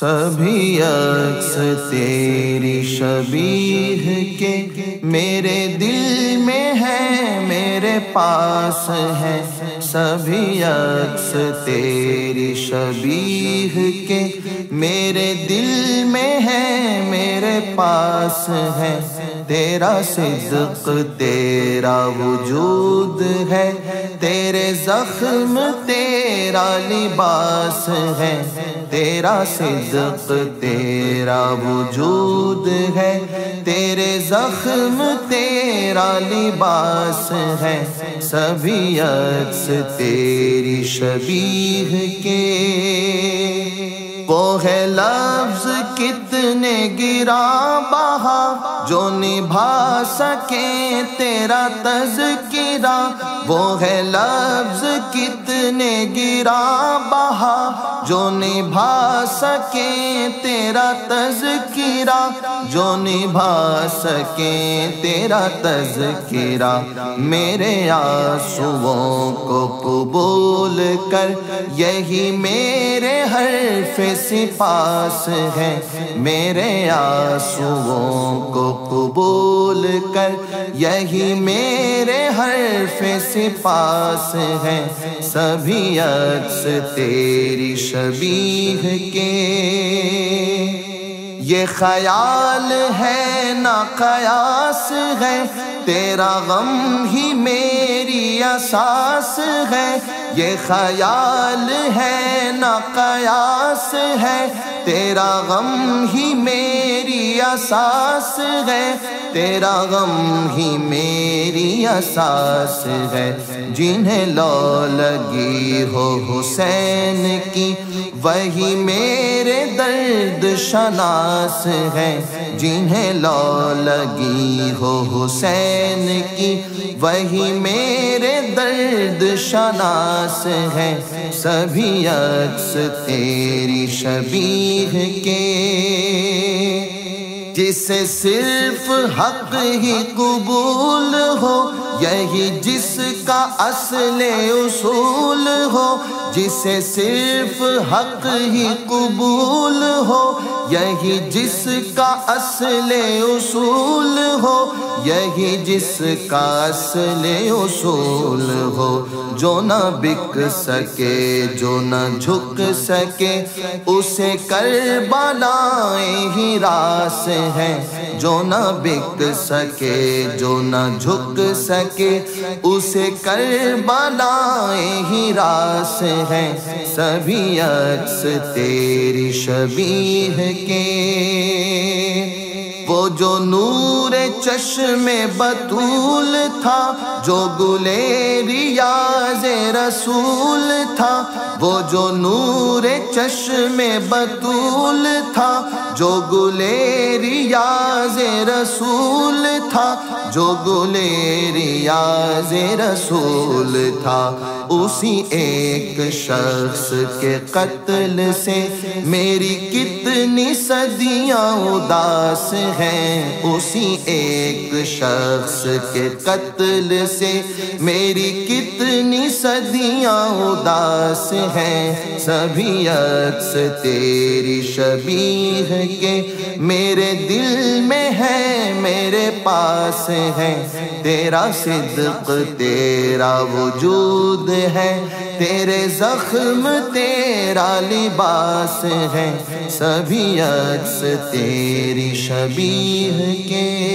سبھی عکس تیری شبیہ کے میرے دل میں ہے، میرے پاس ہے۔ سبھی عکس تیری شبیہ کے میرے دل میں ہے، میرے پاس ہے۔ تیرا صدق تیرا وجود ہے، تیرے زخم تیرا لباس ہے۔ تیرا صدق تیرا وجود ہے، تیرے زخم تیرا لباس ہے۔ سبھی عکس تیری شبیہ کے وہ ہے لفظ کتنے گراں بہا جو نبھا سکے تیرا تذکرہ۔ وہ ہے لفظ کتنے گراں بہا جو نبھا سکے تیرا تذکرہ، جو نبھا سکے تیرا تذکرہ۔ میرے آنسوؤں کو قبول کر، یہی میرے حرف سپاس ہے۔ میرے آنسوؤں کو قبول کر، یہی میرے حرف سپاس ہے۔ سبھی عکس تیری شبیہ کے یہ خیال ہے نہ قیاس ہے، تیرا غم ہی میری اساس ہے۔ یہ خیال ہے نہ قیاس ہے، تیرا غم ہی میری اساس ہے۔ تیرا غم ہی میری اساس ہے۔ جنہیں لو لگی ہو حسین کی، وہی میرے درد شناس ہے۔ جنہیں لو لگی ہو حسین کی، وہی میرے درد شناس ہے۔ سبھی عکس تیری شبیہ کے جسے صرف حق ہی قبول ہو، یہی جس کا اصل اصول ہو۔ جسے صرف حق ہی قبول ہو، یہی جس کا اصل اصول ہو۔ یہی جس کا اصل اصول ہو۔ جو نہ بک سکے جو نہ جھک سکے، اسے کربلائیں ہی راس ہے۔ جو نہ بک سکے جو نہ جھک سکے، اسے کربلائیں ہی راس ہے۔ سبھی عکس تیری شبیہ کے وہ جو نور چشم بطول تھا، جو گلے ریاض رسول تھا۔ وہ جو نور چشم بطول تھا، جو گلے ریاض رسول تھا۔ جو گلے ریاض رسول تھا، اسی ایک شخص کے قتل سے میری کتنی صدیاں اداس ہیں۔ اسی ایک شخص کے قتل سے میری کتنی صدیاں اداس ہیں۔ سبھی عکس تیری شبیہ کے میرے دل میں ہے، میرے پاس ہے۔ تیرا صدق تیرا وجود ہے، تیرے زخم تیرا لباس ہے۔ سبھی عکس تیری شبیہ کے